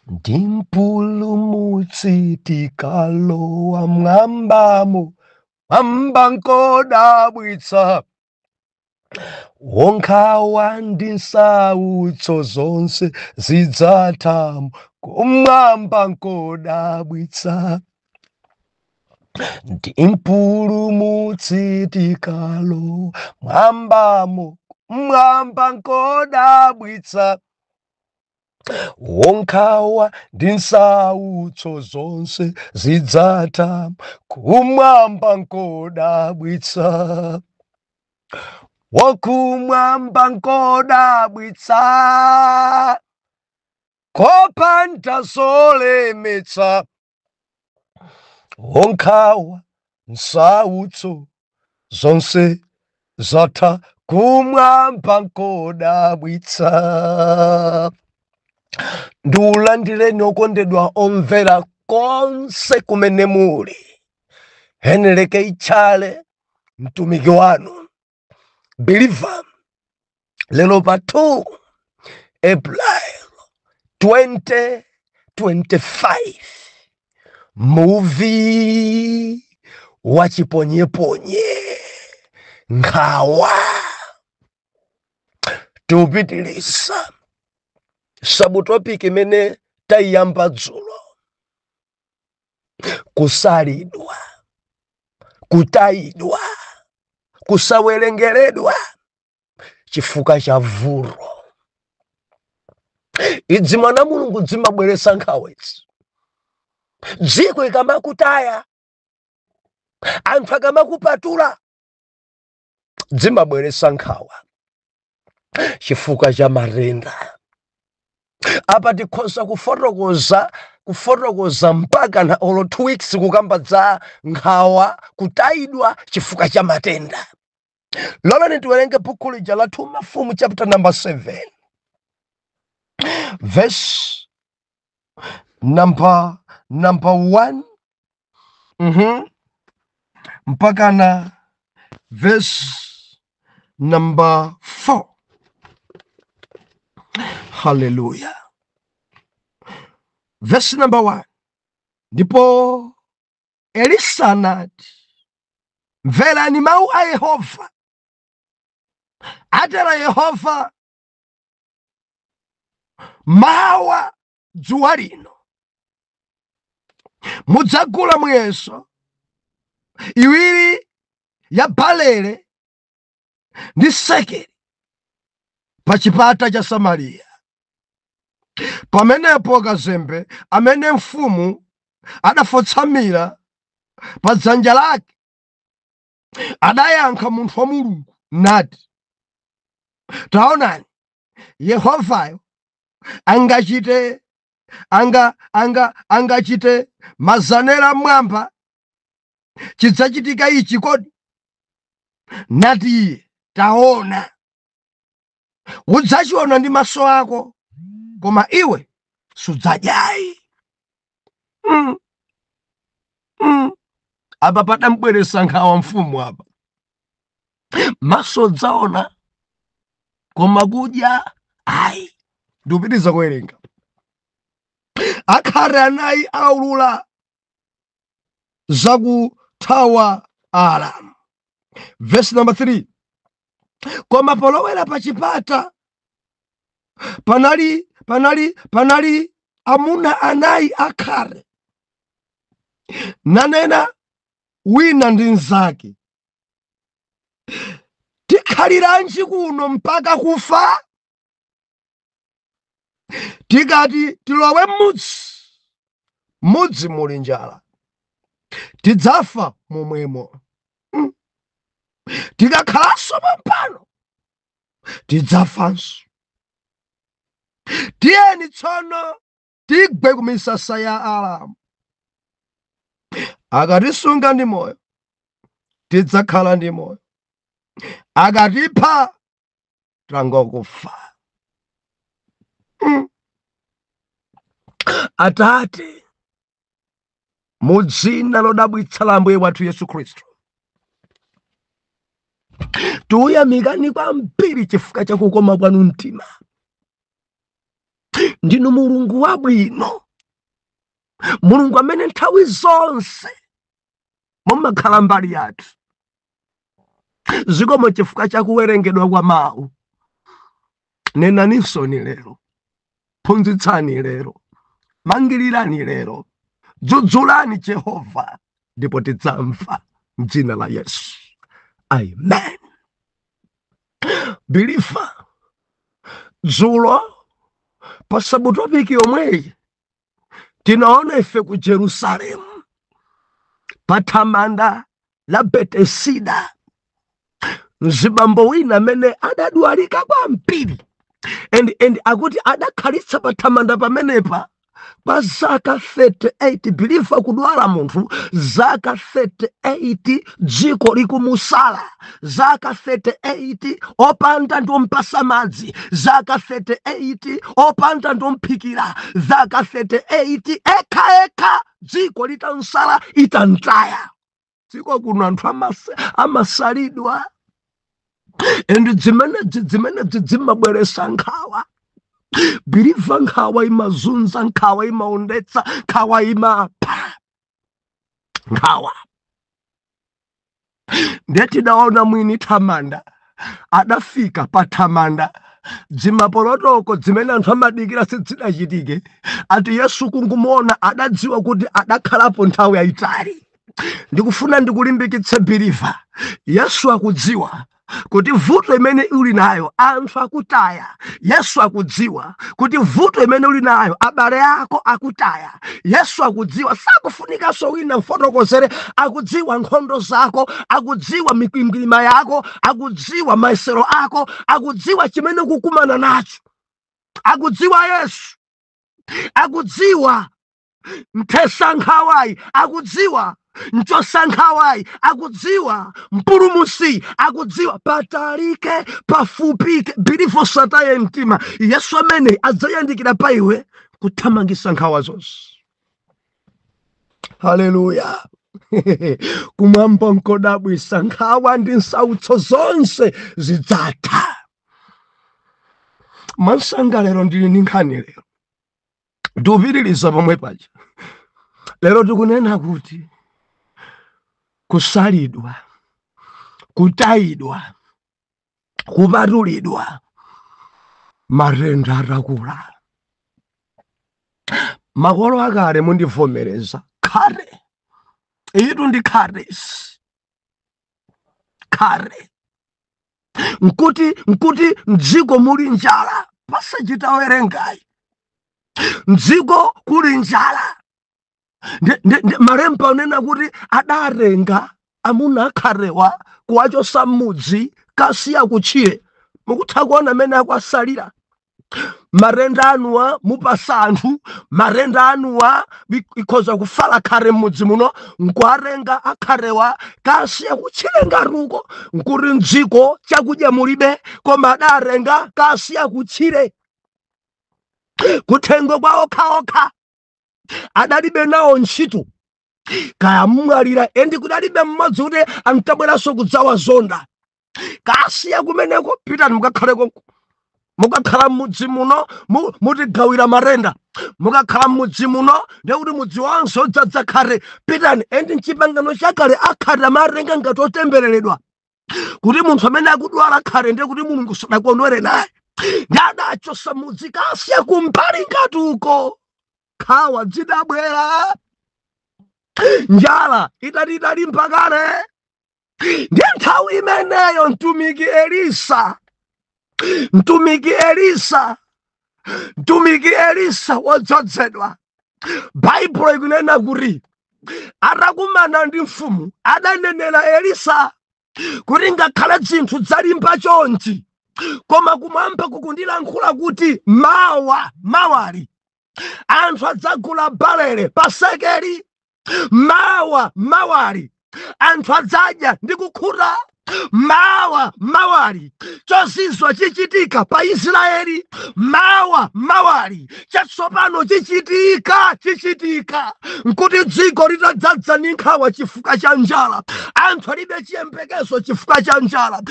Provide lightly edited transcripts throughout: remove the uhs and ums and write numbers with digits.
Ndimpulumutsi tikalowa mwambamo, mwamba nkodabwitsa. Wonkawa ndi nsautso zonse zidzatha, kumwamba nkodabwitsa. Ndimpulumutsi tikalowa mwambamo, mwamba nkodabwitsa. Wonkawa ndi nsautso zonse zidzatha, kumwamba nkodabwitsa. Wakumwamba nkodabwitsa, kopanda zolemetsa. Wonkawa nsautso zonse zatha, kumwamba nkodabwitsa. Ndiulandireni okondedwa omvera konse kumene muli. Heneleke Ichale, mtumiki wanu, believer, lelo pa 2 April 2025, movie wachiponyeponye nkhawa. Tupitiliza subtopic imene tayamba dzulo: kusalidwa, kutayidwa, kusawerengeredwa chifukwa cha vuro. Idzi mwana Mulungu dzimabweretsa nkhawa idzi. Dziko ikamakutaya, anthu akamakupatula, dzimabweretsa nkhawa chifukwa cha matenda. Apa tikhoza kufotokoza mpaka na olo 2 weeks kukamba za nkhawa, kutayidwa chifukwa cha matenda. Lolo tiwerenge buku lija la 2 Mafumu chapter number 7 verse number 1 mpaka na verse number 4. Hallelujah. Verse number 1. Ndipo Elisa anati, mverani mawu a Yehova. Atero Yehova, mawa dzuwa lino mudzagula muyeso iwiri ya balele ndi sekeli pa chipata cha Samariya. Pamenepo kazembe amene mfumu adafotsamira pa dzanja lake adayankha munthu wa Mulungu nati, taonani, Yehovayo angachite mazanera mwamba, chidzachitika ichi kodi? Nati iye, taona, udzachiona ndi maso ako, koma iwe sudzadyayi. Apa padambweretsa nkhawa mfumu apa. Maso dzaona, koma kudya ayi. Ndikupitiriza kuwerenga. Akhate anayi aulula zakuthawa Aaramu. Verse number 3. Koma polowera pa chipata panali amuna anayi akhate. Nanena wina ndi nzake, tikhaliranji kuno mpaka kufa? Tikati tilowe mudzi muli njala, tidzafa momwemo. Tikakhalanso pompano, tidzafanso. Tiyeni tsono tigwe ku misasa ya Aaramu. Akatisunga ndi moyo, tidzakhala ndi moyo. Akatipha, tangokufa. Atate, mu dzina lodabwitsa la Ambuye wathu Yesu Khristu, tuyamikani kwambiri chifukwa cha kukoma kwanu mtima. ndinu mulungu wabwino, mulungu amene nthawi zonse mumakhala mbali yathu. Zikomo chifukwa cha kuwerengedwa kwa mawu. Nenaninso ni lero, phunzitsani lero, mangilirani lero, dzudzulani Jehova, ndipo tidzamva m'dzina la Yesu. Amen. Believer, dzulo pa Sabato wiki yomweyi tinaona ife ku Jerusalemu pa thamanda la Betesida mzibambo wina amene adadwalika kwambiri and akuti adakhalitsa pa thamanda pamenepa kwa zaka 38. Believer, kudwala munthu zaka 38, dziko likumusala zaka 38, opanda ndompasa madzi zaka 38, opanda ndomphikira zaka 38, eka dziko litansala itantaya. Dziko kuno anthu amasalidwa and zimene zimabweresa nkhawa. Believer, nkhawa imazunza, nkhawa imaondetsa, nkhawa imapha. Nkhawa ndeti daona mwini thamanda adafika pa thamanda, dzimapolotoko zimene anthu amadikira sizidachitike. Ati Yesu kungumuona adadziwa kuti adakhalapo nthawi yayitali. Ndikufuna ndikulimbikitse believer, Yesu akudziwa kuti vuto imene uli nayo anthu akutaya. Yesu akudziwa kuti vuto imene uli nayo abale ako akutaya. Yesu akudziwa, sakufunikanso wina mfotokozere. Akudziwa nkhondo zako, akudziwa mikwingwirima yako, akudziwa mayesero ako, akudziwa chimene ukukumana nacho. Akudziwa Yesu, akudziwa mthesa nkhawayi, akudziwa mchosa nkhawayi, akudziwa mpulumusi, akudziwa patalike pafupike. Believer, usataye mtima. Yesu amene adzayandikira pa iwe kuthamangisa nkhawa zonse. Haleluya. Kumwamba nkodabwisa, nkhawa ndi nsautso zonse zidzatha. Mansanga lero ndili ndi nkhani lero ndupitiriza pomwe paja. Lero tikunena kuti kusalidwa, kutayidwa, kupatulidwa, matenda atakula. Makolo akale mundivomereza, khare itu ndi kharesi. Khare nkuti mdziko muli njala pasachita werengayi. Mdziko kuli njala. Malemba unena kuti adarenga amuna akharewa kuwachosa mudzi kasiya kutchire. Mukutha kuona amene akwasalira. Marenda anuwa mupasa anthu, marenda anuwa ikhoza kufala khare mudzi muno, nkwarenga akharewa kasiya kutchire ngaruko. Nkuri mdziko chakudya mulibe, koma adarenga kasiya kutchire. Kuthengo kwa okha adalibe nawo ntchito kaya mumwalira endi kudalibe mmodzi kuti antabweranso kudzawa zonda. Kasiya kumeneko pitani mukakhaleko, mukakhala mudzi muno mutigawira marenda, mukakhala mudzi muno ndekuti mudzi wanso udzadza khare. Pitani endi mchipangano chakale akhare amarenga ngati otembereredwa kuti munthu amene akudwala khare ndekuti Mulungu sadakondwere naye. Ndadachosa mudzi kasiya kumbali ngati uko. Nkhawa zidabwera, njala idali mpakale. Ndi nthawi imeneyo mtumiki Elisa wodzozedwa. Baibulo ikunena kuti atakumana ndi mfumu adanenera Elisa kuti ngakhale zinthu zalimba chonchi, koma kumwamba kukundilankhula kuti mawali anthu adzagula balere pasekeli. Mawali anthu adzadya ndi kukhuta mawa mawali chozizwa chichitika pa Israeli, mawa mawali chatsopano chichitika nkuti dziko litadzadza ndi nkhawa chifukwa cha njala, anthu alibe chiyembekezo chifukwa cha njala,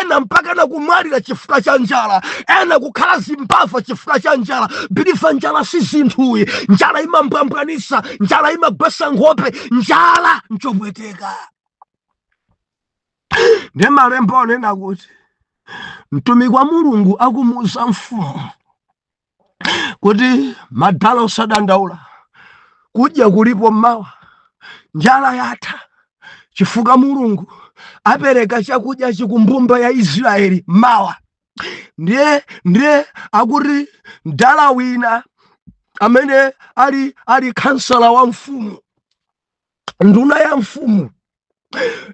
ena mpaka na kumwalira chifukwa cha njala, ena kukhala zimbava chifukwa cha njala. Bilifa njala si zinthuyi, njala imambwambwanisa, njala imagwesa nkhope, njala nchopweteka. Ndi malemba onena kuti mtumiki wa Mulungu akumuwuza mfumu kuti madala osadandaula, kudya kulipo mmawa, njala yatha chifukwa Mulungu apereka chakudya chikumbumba ya Israeli mawa. Ndiye akuti mdala wina amene ali kansala wa mfumu, nduna ya mfumu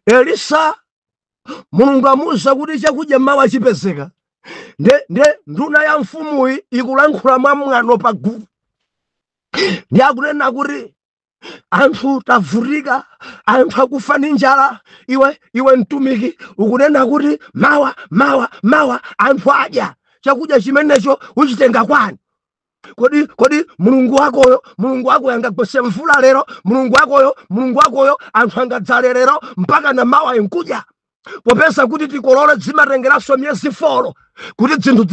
Elisa, Mulungu amuwuza kuti chakudya mawa chipezeka. Nde nduna ya mfumu ikulankhula mwamwano pagulu, ndi akunena kuti anthu tavutika, anthu akufa ndi njala. Iwe mtumiki ukunena kuti mawa anthu adya chakudya chimenecho uchitenga kwani? Kodi Mulungu wakoyo angagwese mvula lero? Mulungu wakoyo anthu angadzale lero mpaka na mawa nkudya? Popeza kuti tikolole zimatengeraso myezi 4 kuti zinthu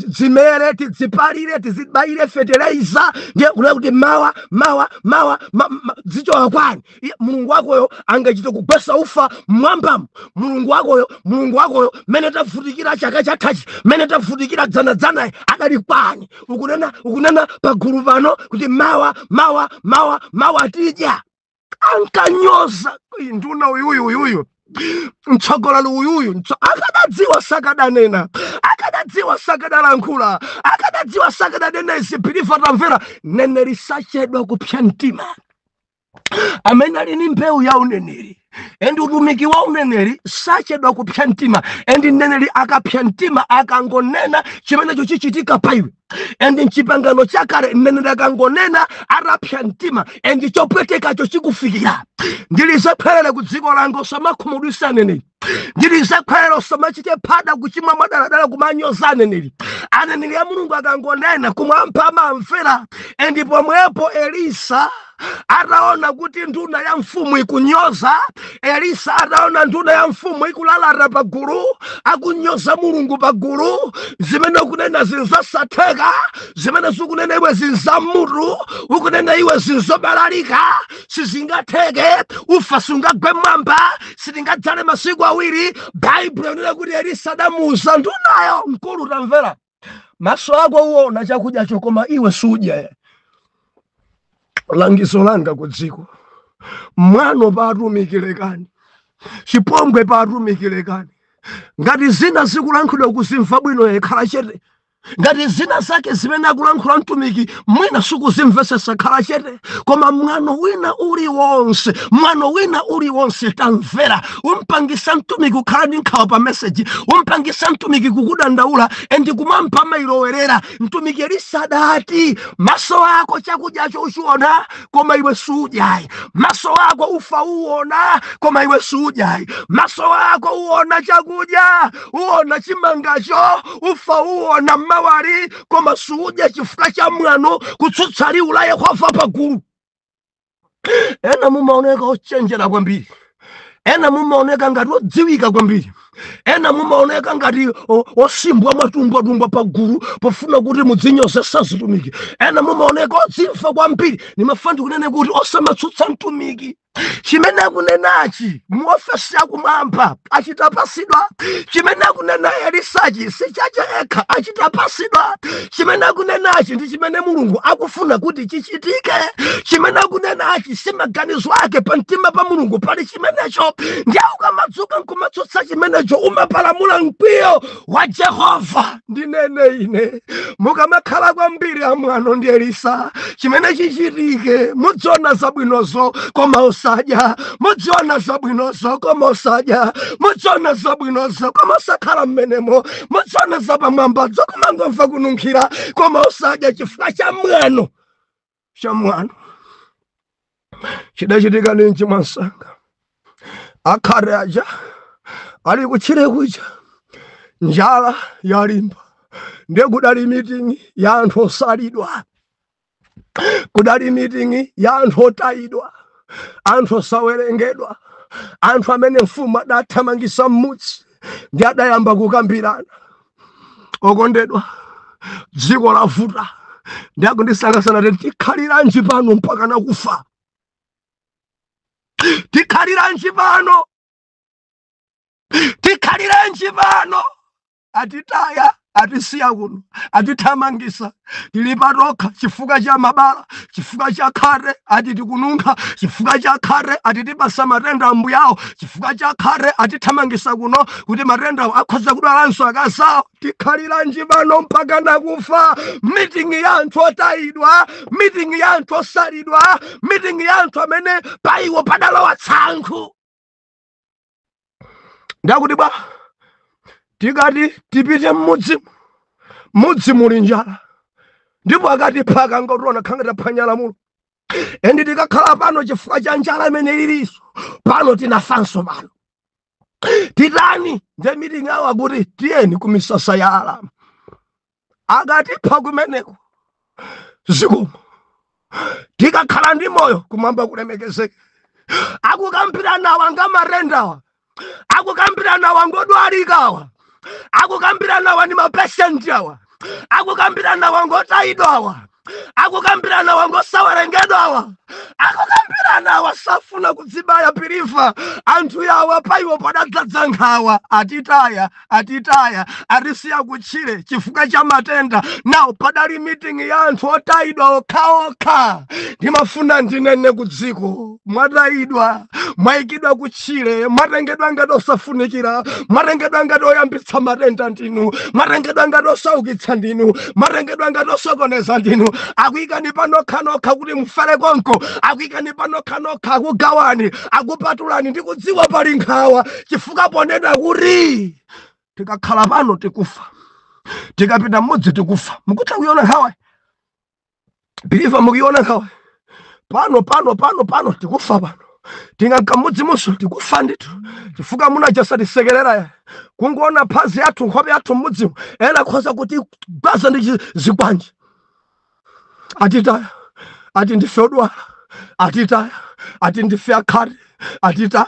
zimere, tizipalire, tizibayire fertilizer. Ndiye kuti mawa zichoka kwani? Mulungu wakoyo angachite kugwesa ufa mmwambamo. Mulungu wakoyo mene tavutikira chaka chathachi, mene tavutikira dzana akali kwani? Ukunena pagulu pano kuti mawa tidya. Ankanyoza nduna uyuyu mtsogolero uyuyu akadadziwa sakadanena, akadadziwa sakadalankhula, akadadziwa sakadanena izi. Bilifa tamvera, neneri sachedwa kupsa mtima. Amene ali ni mbewu ya uneneri endi utumiki wa uneneri sachedwa kupsa mtima. Endi neneri akapsa mtima akangonena chimenecho chichitika pa iwe. Endi mchipangano chakale neneri akangonena arapsa mtima, endi chopwetekacho chikufikira. Ndilizaphelele ku dziko langa osamakhumudwisa neneri, ndilizaphelele osamachite phada kuchimwa madaladala kumanyoza aneneri. Aneneri ya Mulungu akangonena kumwampa amamvera. Endi pomwepo Elisa ataona kuti nduna ya mfumu ikunyoza, Elisa ataona nduna ya mfumu ikulalata pagulu, akunyoza Mulungu pagulu, zimene ukunena zinzasatheka, zimene ukunena iwe zinzamutu, ukunena iwe zinzobalalika, sizingatheke, ufa sungagwe mwamba, sitingadzale masiku awiri. Baibulo inena kuti Elisa adamuwuza ndunayo, mkulu tamvera, maso ako uwona chakudya chokoma iwe sudya. Langizo langa ku dziko, mwano patumikilekani, chipongwe patumikilekani. Ngati zina zikulankhula kuzimva bwino yekhala chete, ngati zina zake zimene akulankhula mtumiki mwina sukuzimvesesa khala chete. Koma mwano wina uliwonse tamvera, umpangisa mtumiki kukhala ndi nkhawa pa message, umpangisa mtumiki kukudandaula endi kumampa mailowerera. Mtumiki Elisa adati maso ako chakudyacho uchiona koma iwe sudyayi, maso ako ufa uwona koma iwe sudyayi, maso ako uwona chakudya, uwona chimangacho, ufa uwona mawali koma sudya chifukwa cha mwano kutsutsa liwu la Yehova pagulu. Ena mumaoneka ochenjera kwambiri, ena mumaoneka ngati odziwika kwambiri, ena mumaoneka ngati osimbwa matumbwa pagulu pofuna kuti mudzinyozesa zitumiki, ena mumaoneka odzimva kwambiri. Nimafuna kunene kuti osamatsutsa mtumiki. Chimene akunenachi muofesi akumwamba achitapasidwa, chimene akunena Elisachi sichache ekha achitapasidwa, chimene akunenachi ndi chimene Mulungu akufuna kuti chichitike, chimene akunenachi si maganizo ake pa mtima pa Mulungu pali chimenecho. Ndi ukamadzuka nkumatsutsa chimenecho umapalamula mkwiyo wa Jehova. Ndinene ine mukamakhala kwambiri amwano ndi Elisa, chimene chichitike mudziona zabwinozo koma osadya, mudziona zabwinozo koma osadya, mudziona zabwinozo koma osakhala mmenemo, mudziona zapamwambazo koma ngomva kununkhira koma osadya chifukwa cha mwano. Chidachitika ninji mwansanga, akhale aja ali kuchire kuja njala yalimba ndiye kudali meeting ya anthu osalidwa, kudali meeting ya anthu otayidwa, anthu osawerengedwa, anthu amene mfumu adathamangisa mmudzi ndi adayamba kukambirana. Okondedwa, dziko lavuta ndi akundisangasana kuti tikhaliranji pano mpaka nakufa. Tikhaliranji pano, tikhaliranji pano. Atitaya, atisiya kuno, atithamangisa, tili patokha chifukwa cha mabala, chifukwa cha khate, atitikununka, chifukwa cha khate, atitipasa matenda ambuyawo, chifukwa cha khate, atithamangisa kuno kuti matenda akhoza kudwalanso akasawo. Tikhaliranji pano mpaka nakufa. Meeting ya anthu otayidwa, meeting ya anthu osalidwa, meeting ya anthu amene paiwo padalowa tsankho. Ndakuti bwa tikati tipite mudzi muli njala, ndipo akati phaka ngotona khanga taphwanya mulo. Endi tikakhala pano chifukwa cha njala imene iliso pano tinafanso pano. Titani nje meeting yawo akuti tiyeni ku misasa ya alama. Akati pha kumeneko zikomo tikakhala ndi moyo kumwamba kulemekezeke. Akukambirana wanga marendawa, akukambirana wangodwalikawa, akukambirana wani mapatient awa, akukambirana wangotayidwa, akukambirana wangosawerengedwa, akukambirana wasafuna kudzibaya pirifa. Anthu yawa paiwo padadzadza nkhawa. Atitaya atisiya kutchire chifukwa cha matenda. Nawo padali meeting ya anthu otayidwa okhaokha. Ndimafuna ndinene kudziko mwatayidwa, mwayikidwa kutchire, mwatengedwa ngati osafunikira, mwatengedwa ngati oyambitsa matenda ndinu, mwatengedwa ngati osaukitsa ndinu, mwatengedwa ngati osokoneza ndinu. Akuyikani panokha kuti mufere konko, akuyikani panokha akugawani, akupatulani ndi kudziwa pali nkhawa. Chifukwa ponena kuti tikakhala pano tikufa, tikapita mmudzi tikufa. Mukutha kuiona nkhawa? Biliva mukuiona nkhawa? Pano tikufa pano. Tingaka mudzi muso tikufa ndithu. Chifukwa munajasa tisekerera kungoona phazi yathu, nkhope yathu mmudzi ena khoza kuti gwaza ndi zikwanje. Atitaya, ati ndife odwala, atitaya, ati ndife akhate, atitaya,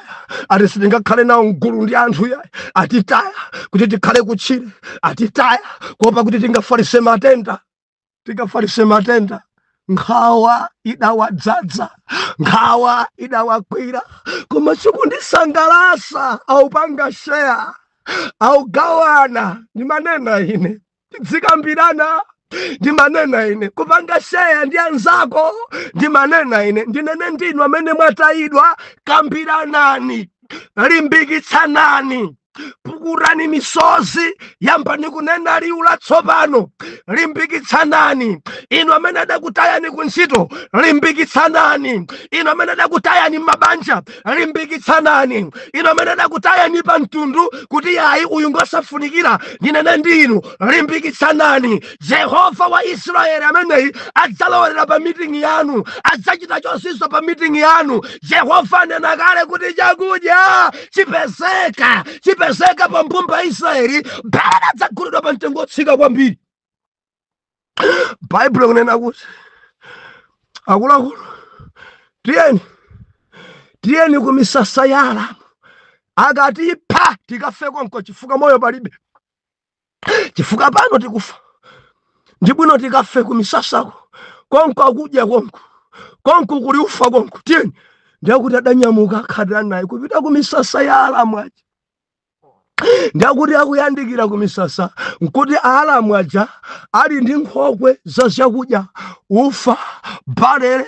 ati sitingakhale nawo mgulu ndi anthu ya, atitaya kuti tikhale kutchire, atitaya kuopa kuti tingafalitse matenda, tingafalitse matenda. Nkhawa idawadzaza, nkhawa idawakwira, koma chikundisangalatsa aupanga share, augawana. Ndimanena ine tizikambirana, ndimanena ine kupanga share ndi anzako, ndimanena ine ndinene ndinu amene mwatayidwa. Kambiranani, limbikitsanani, pukurani misozi, yambani kunena liwu latsopano. Limbikitsanani inu amene adakutayani kuntchito, limbikitsanani inu amene adakutayani mabanja, limbikitsanani inu amene adakutayani pa mtundu kuti yayi uyu ngosafunikira, ndinene ndinu, limbikitsanani. Jehova wa Israeli ameneyi adzalowera pa meeting yanu, adzachita chonsinso pa meeting yanu. Jehova anena kale kuti chakudya chipezeka pa mpumba ya Israeli, bala adzagulidwa pa mtengo otsika kwambiri. Bible kunena kuti akuluakulu tiyeni ku misasa ya alama. Akati pha tikafe konko chifukwa moyo palibe, chifukwa pano tikufa. Ndi bwino tikafe ku misasako konko, akudya konko kuli ufa konko. Tiyeni ndiye kuti adanyamuka akhadira naye kupita ku misasa ya alama aja. Ndiye kuti akuyandikira ku misasa nkuti alamu aja ali ndi nkhokwe za chakudya, ufa, barele,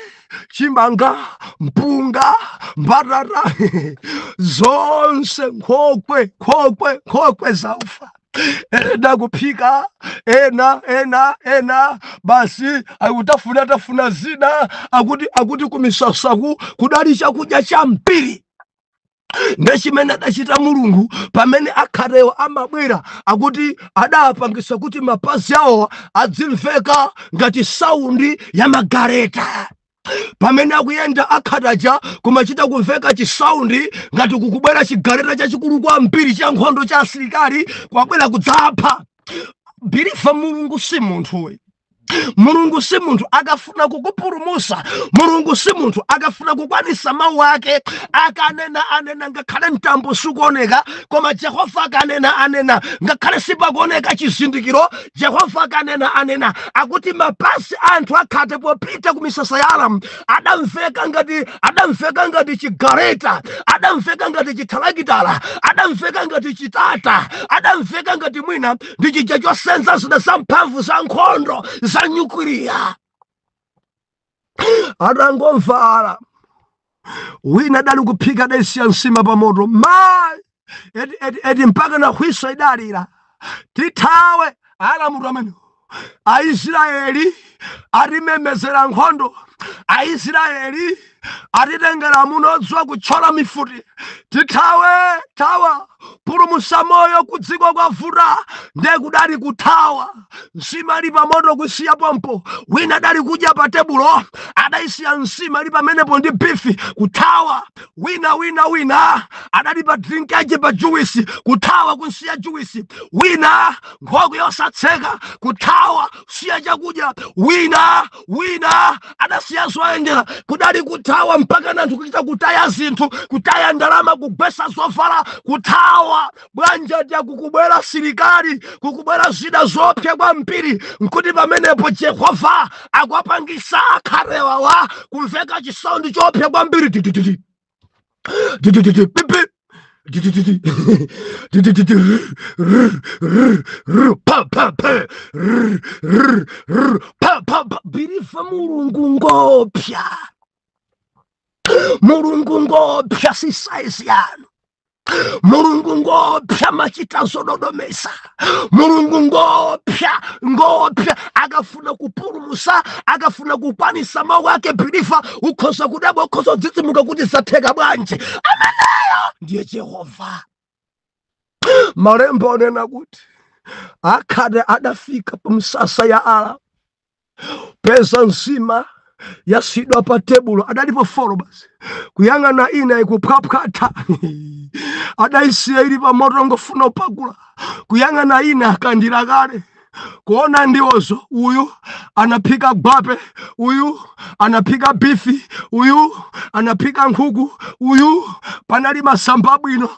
chimanga, mpunga, mbatata, zonse nkhokwe za ufa. Ena kuphika, ena basi akutafuna zina, akuti ku misasaku kudali chakudya cha mpiri. Ndechimene adachita Mulungu pamene akhatewo amabwera, akuti adapangisa kuti mapazi awo adzimveka ngati saundi ya magareta. pamene akuyenda akhadaja kumachita kumveka chisaundi ngati kukubwera chigaleta chachikulu kwambiri cha nkhondo cha asilikali kwabwera kudzapha. Bilifa Mulungu si munthu. Mulungu si munthu akafuna kukupulumutsa. Mulungu si munthu akafuna kukwanisa mawu ake. Akanena ngakhale mtambo sukuoneka, koma Jehova akanena ngakhale sipakuoneka chizindikiro. Jehova akanena akuti mapasi anthu akhate popita ku misasa ya Aramu adamveka ngati chigaleta, adamveka ngati chithalakitala, adamveka ngati chitata, adamveka ngati mwina ndi chija chosenza zida za mphamvu za nkhondo za nyuklia. Atangomvala wina dali kuphika desi ya nsima pa moto eti mpaka na hwiso idalira tithawe. Aramu amene Aisraeli atimemezera nkhondo, Aisraeli atitengera munodzwa kuchola mifuti. Tithawe, tawa pulumutsa moyo kudziko kwavuta ndiye kudali kuthawa. Nsima ili pamoto kusiya pompo, wina dali kudya pa tebulo adayisiya nsima ili pamenepo ndi bifi kuthawa. Wina adali pa drink yaje pa juwisi kuthawa kusiya juwisi. Wina nkhoku yosatseka kuthawa siya chakudya. Wina adasiya zoyendera kudali kuthawa mpaka nanthu kuchita kutaya zinthu, kutaya ndalama, kugwesa zovala kuthawa. Bwanja dia kukubwera silikali, kukubwera zida zopya kwambiri nkuti pamenepo Jehova akwapangisa akharewawa kumveka chisaundi chopya kwambiri. Bilifa Mulungu ngopya. Mulungu ngopya si size yanu. Mulungu ngopya machita zododomesa. Mulungu ngopya akafuna kupulumutsa, akafuna kukwanisa mawu ake. Bilifa ukhoza kudabwa, ukhoza kudzidzimuka kuti zatheka bwanji. Ameneyo ndiye Jehova. Malemba anena kuti akhate adafika pa misasa ya Aramu, peza nsima yasidwa pa tebulo adalipo folo basi kuyang'ana ina ikuphwaphwata. Adayisiya ili pa moto ngofuna upakula kuyang'ana ina akandira kale kuona ndiozo. Uyu anaphika gwape, uyu anaphika bifi, uyu anaphika nkhuku, uyu panali masamba bwino.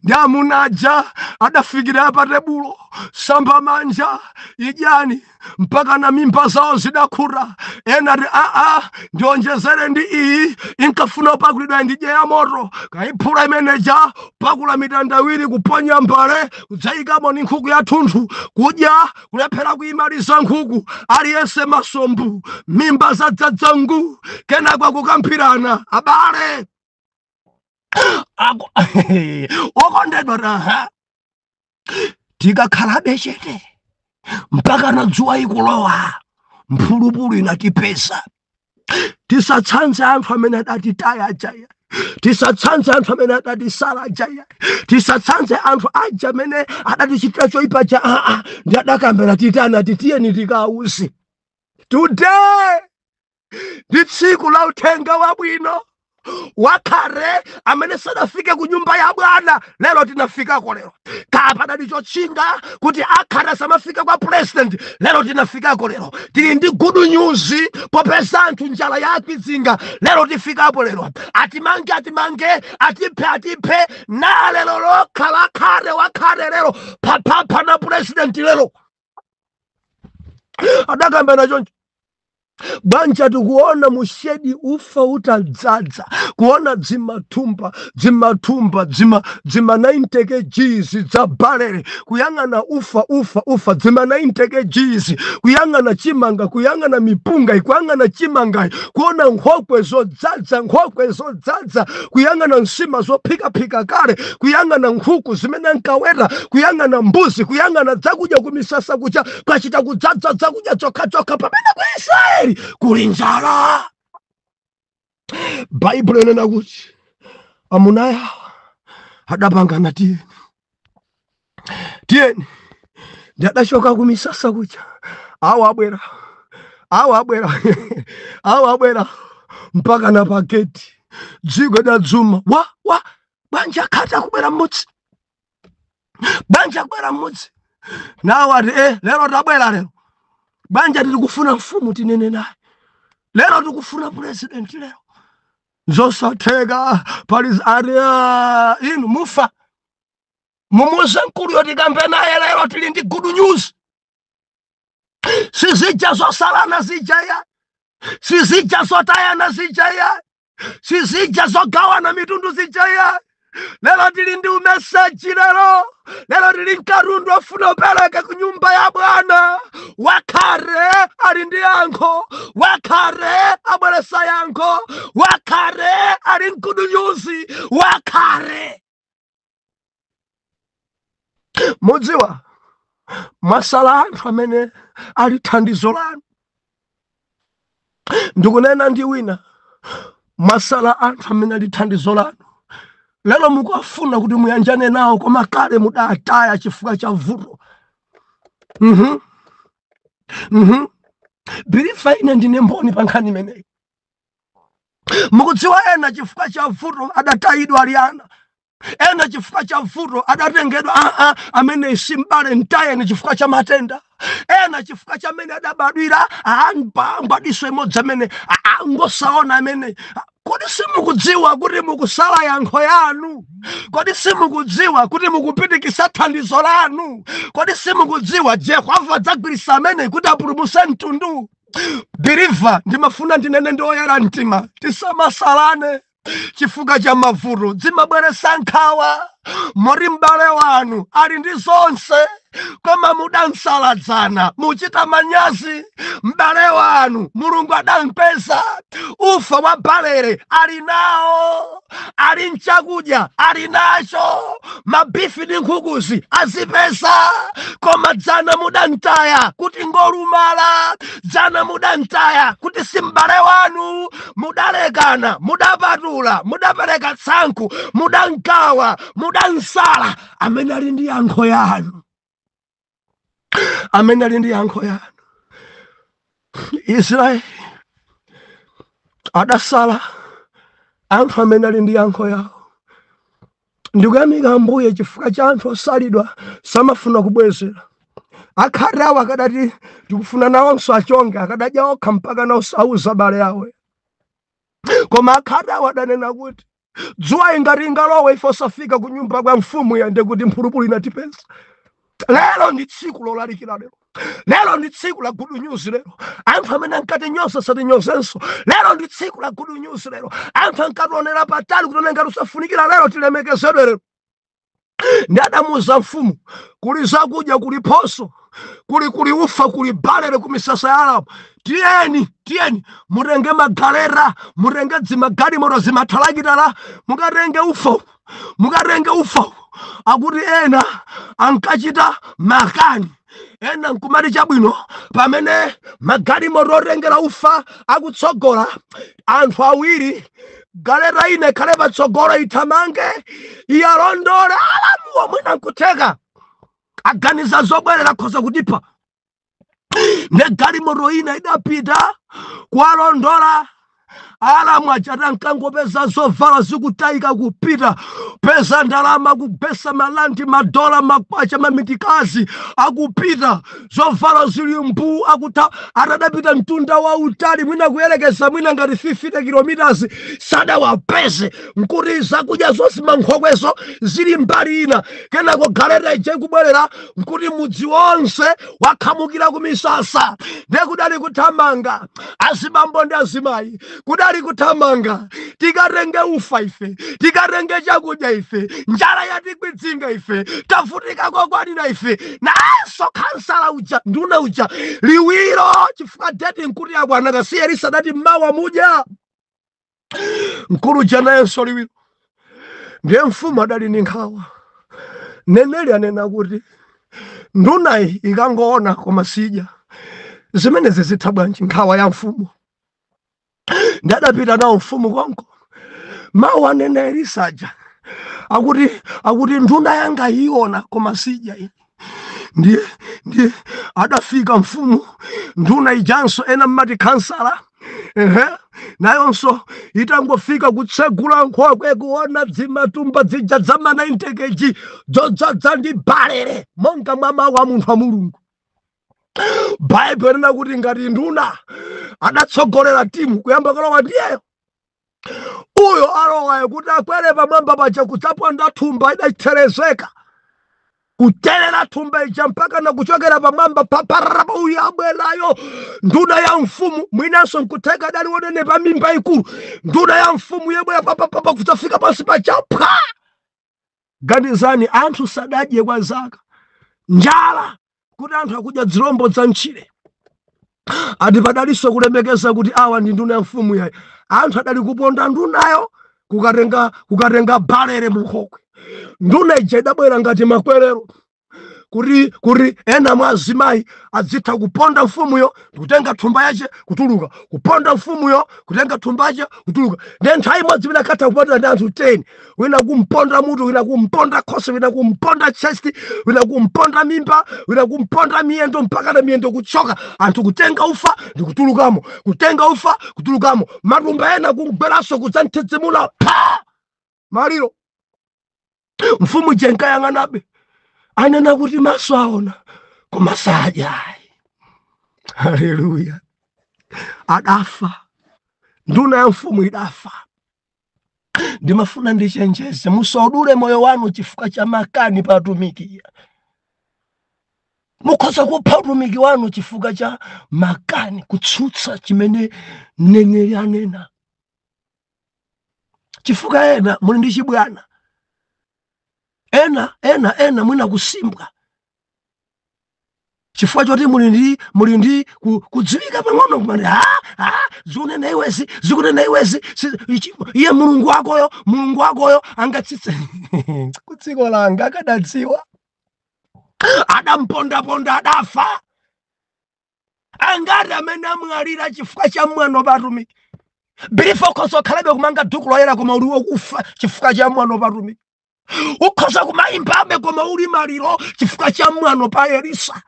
Ndi amunaja adafikira pa tebulo samba manja idyani mpaka na mimba zawo zidakhura. Ena ndionjezere ndi iyi inkafuna upakulidwa ndi ya moto kaiphula imeneja pakula mitandawiri kuponya mbale kudzayikamo ni nkhuku ya thunthu kudya kulephera kuyimaliza nkhuku. Aliyense masombu mimba zadzadzangu kenakwa kukamphirana abale okondedwa. Tikakhalabe chete mpaka na dzuwa ikulowa mphulupulu inatipeza. Tisatsanze anthu amene adatitaya jaya, tisatsanze anthu amene adatisala jaya, tisatsanze anthu aja amene adatichitira choyipa ja. Ndi adakambera titana titiyeni tikausi. Today ndi tsiku la uthenga wabwino wakhare amene sadafike ku nyumba ya Bwana. Lero tinafikako. Lero kapadali chotchinga kuti akhare samafika kwa president. Lero tinafikako. Lero tili ndi good news popeza anthu njala yakwizinga. Lero tifikapo. Lero atimange atiphe na lero lokhala khare wakhare. Lero papapa na president. Lero adakambena choncho. Banja tikuona mushedi ufa utadzadza, kuona dzimatumba 90 kg za barele, kuyang'ana ufa dzima 90 kg, kuyang'ana chimanga, kuyang'ana mipunga, kuyang'ana chimanga, kuona nkhokwe zodzadza, kuyang'ana nsima zophika kale, kuyang'ana nkhuku zimene nkaweta, kuyang'ana mbuzi, kuyang'ana zakudya kumisasa kucha kwachita kudzadza zakudya chokha pamene kwa Israeli kuli njala. Bible inena kuti amunaya adapangana tiyeni ndi adachoka kumisasa kucha awo abwera awabwera mpaka na paketi dzigwe da dzuma banja kata kubwera mmudzi banja kubwera mmudzi nawo ati lero tabwera lero banja tiri kufuna mfumu tinene naye lero tikufuna president lero zosatheka pali area inu mufa mumuze mkulu yoti kambe naye lero tili ndi good news sizija zosalana zijaya sizija zotayana zijaya sizija zogawana mitundu zijaya lero tili ndi umeseji lero tili nkarundu ofuna upereke ku nyumba ya Bwana wakhare ali ndi yankho wakhare abweresa yankho wakhare ali nkudunyuzi wakhare mudziwa masala anthu amene ali thandizo lanu ndikunena ndi wina masala anthu amene ali thandizo lanu lero mukufuna kuti muyanjane nawo koma kale mudataya chifukwa cha vuto bilifa ine ndine mboni pa nkhani imeneyi mukudziwa ena chifukwa cha vuto adatayidwa aliana ena chifukwa cha vuto adatengedwa amene simbale ntayeni chifukwa cha matenda ena chifukwa cha amene adabadwira mbadiso imodzi amene ngosaona amene kodi simukudziwa kuti mukusala yankho yanu kodi simukudziwa kuti mukupitikisa thandizo lanu kodi simukudziwa Yehova adzagwirisa amene kuti apulumutse mtundu believe ndimafuna ndinene ndi oyera mtima tisamasalane chifukwa cha mavuto dzimabweresa nkhawa mori m'bale wanu ali ndi zonse koma mudansaladzana muchita manyazi m'bale wanu Mulungu adampeza ufa wa balere ali nawo ali nchakudya ali nacho mabifi ndi nkhukuzi azipeza koma dzana mudantaya kuti ngolumala dzana mudantaya kuti si m'bale wanu mudalekana mudapatula mudapereka tsankho mudankawa mudansala amene ali ndi yankho yanu amene ali ndi yankho yanu Israeli adasala anthu amene ali ndi yankho yawo ndikuyamika Ambuye chifukwa cha anthu osalidwa samafuna kubwezera akhate awo akadati tikufuna nawonso achonge akadadya okha mpaka nawonso auza abale yawo koma akhate awo adanena kuti dzuwa ingati ingalowe ife osafika ku nyumba kwa mfumu yande kuti mphulupulu inatipeza lero ndi tsiku lolalikira lero ndi tsiku la good news lero anthu amene ankati nyosa satinyosenso lero ndi tsiku la good news lero anthu ankationera patali kuti ngati usafunikira lero tilemekezedwe lero ndi adamuza mfumu kuli zakudya kuli phoso kuli ufa kuli balere ku misasa ya Arabu tiyeni mutenge magalera mutenge zimagalimoto zimathalakitala mukatenge ufa akuti ena ankachita makani ena nkumati chabwino pamene magalimoto otengera ufa akutsogola anthu awiri galera ine khale patsogolo ithamange iyalondole alamuwo mwina nkutheka aganiza zobwerera khoza kutipa ne galimoto ina idapita kuwalondola alamu achata nkangopeza zovala zikutayika kupita pesa ndalama kubesa malanti madola makwacha mamitikazi akupita zovala zili mbu akuta atadapita mtunda wa utali mwina kuyerekeza mwina ngati 50 kilometers sada wapese nkuti zakudya zonse mankhokwezo zili mbali ina kenako galera ije kubwerera nkuti mudzi wonse wakhamukira ku misasa nekudali kuthamanga azibambo ndi azimayi kudali kuthamanga tikarenge ufa ife tikarenge chakudya ife njala yatikwidzinga ife tavutika kokwanira ife naso kansala uja nduna uja liwiro chifukwa deti nkuti yakwana kasiya lisadati mmawa mudya nkulu janayenso liwiro ndiye mfumu adali ni nkhawa neneli anena kuti ndunayi ikangoona koma sidya zimenezi zitha bwanji nkhawa ya mfumu ndadapita nawo mfumu konko mawu anena Elisaja akuti nduna yanga iona koma sidya ndiye adafika mfumu nduna ijanso ena mmati kansala nayonso itangofika kutsegula nkhokwe kuona zimatumba zija za 90 kg dzodza ndi balere monga mama wa munthu wa Mulungu. Bible lina kuti ngati nduna adatsogolera timu kuyamba kalowa ndiyeyo uyo alowayo kuti akwere pamwamba paja kudzaponda thumba idaterezeka kuterera thumba ija mpaka na kuchokera pamwamba paparapa uyo abwelayo nduna ya mfumu mwinanso nkutheka dali wonene pa mimba ikulu nduna ya mfumu yebwera papapapa kudzafika pansi pachapha. Ganizani anthu sadadye kwa zaka njala kuti anthu akudya zirombo za mchire ati padaliso kulemekeza kuti awa ndi nduna ya mfumu yayi anthu adali kuponda ndunayo kukatenga balere munkhokwe. Nduna ija idabwera ngati makwerero kuti ena mwa azimayi adzitha kuponda mfumuyo kutenga thumba yace kutuluka kuponda mfumuyo kutenga thumba yace kutuluka ndi nthawi imodzi wina katha kuponda ndi anthu 10 wina kumponda mutu wina kumponda khosi wina kumponda chest wina kumponda mimba wina kumponda miyendo mpaka na miyendo kuchoka anthu kutenga ufa ndi kutulukamo kutenga ufa kutulukamo matumba ena kugweraso kudzanthedzemula pa maliro. Mfumu jenka yang'anabe anena kuti maso aona koma sajayi. Haleluya. Adafa nduna ya mfumu idafa. Ndimafuna ndichenjeze musodule moyo wanu chifukwa cha makani pa atumiki. Mukhoza kupha utumiki wanu chifukwa cha makani kutsutsa chimene mneneri anena. Chifukwa ena muli ndi chibwana ena mwina kusimbwa chifukwa choti muli ndi kudziwika pang'ono kumati zikunena iwezi iye mulungu wakoyo angatsitse kudziko langa akadadziwa adampondaponda adafa angati amene amwalira chifukwa cha mwano patumiki bilifo khoso khalabe kumanga duku loyera koma uli wokufa chifukwa cha mwano patumiki ukhoza kumayimbabe koma uli maliro chifukwa cha mwano pa Elisa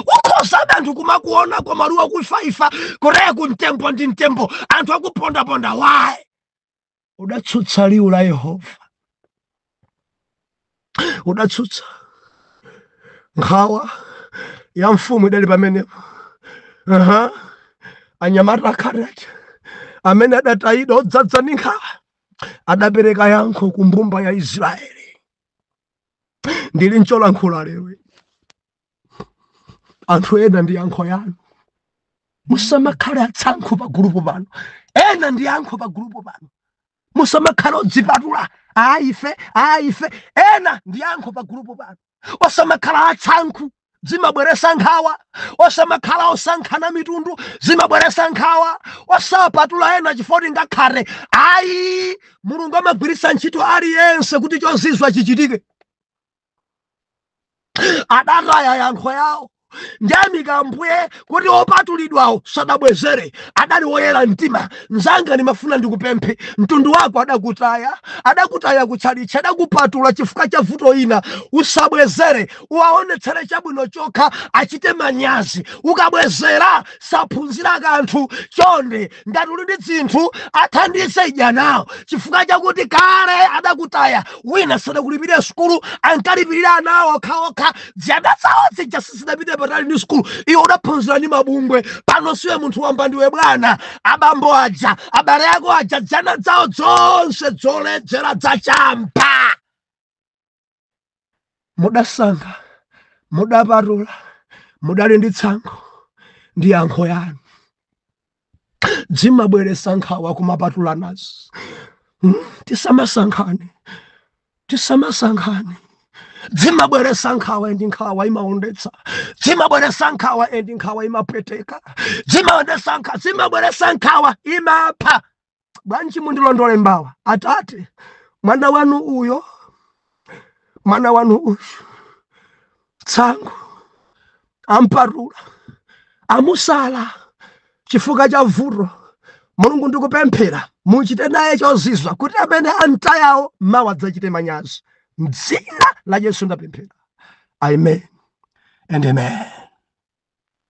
ukhoza anthu kumakuona koma uli wokufa kureye kuntembo ndi ntembo anthu akupondaponda wayi udatsutsa liwu la Yehova udatsutsa nkhawa ya mfumu idali pamenepo anyamata akhalaja amene adatayida odzadza ndi nkhawa adapereka yankho ku mbumba ya Israeli. Ndili ncholankhula lero anthu ena ndi yankho yanu musamakhala atsankho pa gulupu pano ena ndi yankho pa gulupu pano musamakhala odzipatula ife ena ndi yankho pa gulupu pano osamakhala atsankho zimabweresa nkhawa osamakhala osankhana mitundu zimabweresa nkhawa osapatula ena chifoti ngakhale Mulungu amagwiritsa ntchito aliyense kuti chozizwa chichitike. Adataya yankho yawo ndiyamika Ambuye kuti opatulidwawo sadabwezere adali woyera mtima. Nzanga ndimafuna ndikupemphe mtundu wako adakutaya kutchalitchi adakupatula chifukwa cha vuto ina usabwezere uwaonetsere chabwino chokha achite manyazi ukabwezera saphunzira kanthu chonde ngati uli ndi zinthu athandize idya nawo chifukwa chakuti kale adakutaya wina sadakulipirira sukulu ankalipirira anawo okhaokha ziyada zawo zija sizinapite patali ndi sukulu iwe udaphunzira ndi mabungwe pano siwe munthu wamba ndiwe bwana abambo aja abale ako aja zana zawo zonse zoledzera zachampa mudasankha mudapatula mudali ndi tsankho ndi yankho yanu zimabweresa nkhawa kumapatula nazo. Tisamasankhane zimabweresa nkhawa endi nkhawa imaondetsa zimabweresa nkhawa endi nkhawa imapweteka zimabweresa nkhawa imapha. Bwanji mundilondole mbawa Atate mwana wanu uyu tsango ampatula amusala chifukwa cha vuto. Mulungu ndikupemphera muchite naye chozizwa kuti amene antayawo mawa adzachite manyazi. M'dzina la Yesu ndapemphera. Amen. and amen.